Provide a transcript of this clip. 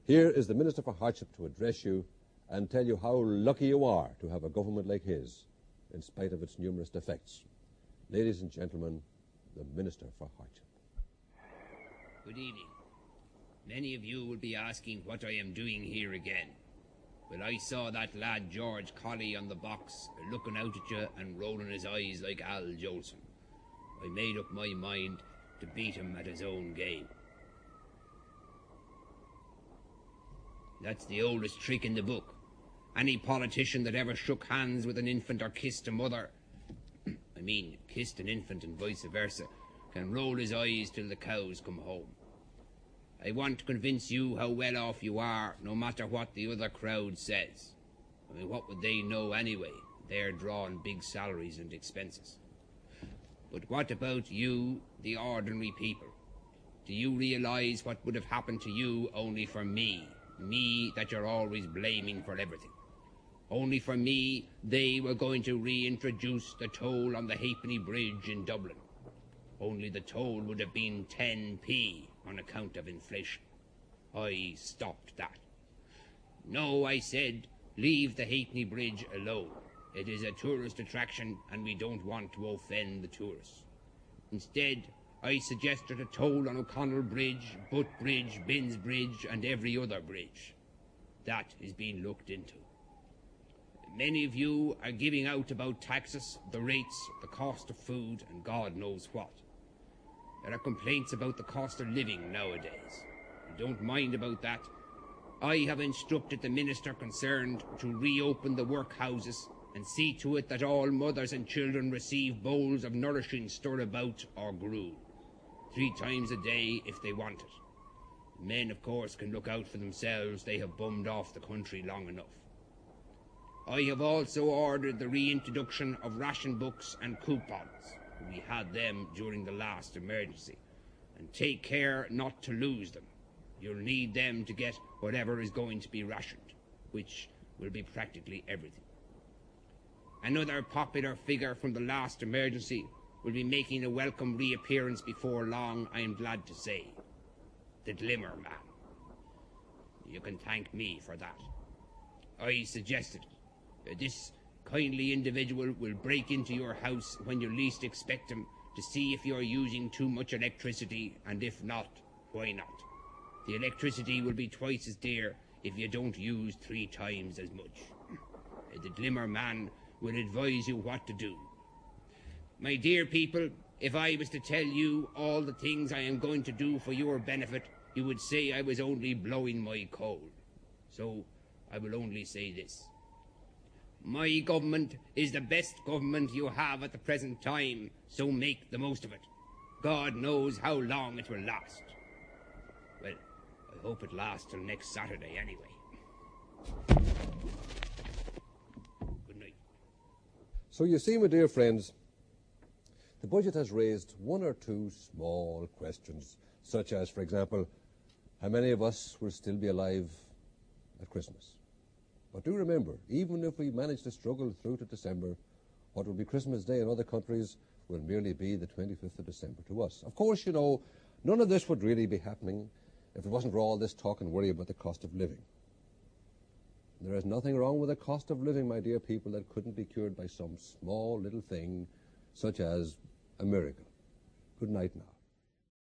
Here is the Minister for Hardship to address you and tell you how lucky you are to have a government like his, in spite of its numerous defects. Ladies and gentlemen, the Minister for Hardship. Good evening. Many of you will be asking what I am doing here again. Well, I saw that lad George Colley on the box looking out at you and rolling his eyes like Al Jolson. I made up my mind to beat him at his own game. That's the oldest trick in the book. Any politician that ever shook hands with an infant or kissed a mother, kissed an infant and vice versa, can roll his eyes till the cows come home. I want to convince you how well off you are, no matter what the other crowd says. What would they know anyway? They're drawing big salaries and expenses. But what about you, the ordinary people? Do you realise what would have happened to you only for me? Me that you're always blaming for everything. Only for me, they were going to reintroduce the toll on the Halfpenny Bridge in Dublin. Only the toll would have been 10p on account of inflation. I stopped that. No, I said, leave the Halfpenny Bridge alone. It is a tourist attraction and we don't want to offend the tourists. Instead, I suggested a toll on O'Connell Bridge, Butt Bridge, Binns Bridge and every other bridge. That is being looked into. Many of you are giving out about taxes, the rates, the cost of food and God knows what. There are complaints about the cost of living nowadays. I don't mind about that. I have instructed the minister concerned to reopen the workhouses and see to it that all mothers and children receive bowls of nourishing stirabout or gruel, 3 times a day if they want it. Men, of course, can look out for themselves. They have bummed off the country long enough. I have also ordered the reintroduction of ration books and coupons. We had them during the last emergency. And take care not to lose them. You'll need them to get whatever is going to be rationed, which will be practically everything. Another popular figure from the last emergency will be making a welcome reappearance before long, I am glad to say. The Glimmer Man. You can thank me for that. I suggested it. This kindly individual will break into your house when you least expect him to see if you're using too much electricity, and if not, why not? The electricity will be twice as dear if you don't use 3 times as much. The Glimmer Man will advise you what to do. My dear people, if I was to tell you all the things I am going to do for your benefit, you would say I was only blowing my coal. So I will only say this. My government is the best government you have at the present time, so make the most of it. God knows how long it will last. Well, I hope it lasts till next Saturday anyway. Good night. So you see, my dear friends, the budget has raised 1 or 2 small questions, such as, for example, how many of us will still be alive at Christmas? But do remember, even if we manage to struggle through to December, what will be Christmas Day in other countries will merely be the 25th of December to us. Of course, you know, none of this would really be happening if it wasn't for all this talk and worry about the cost of living. There is nothing wrong with the cost of living, my dear people, that couldn't be cured by some small little thing, such as a miracle. Good night now.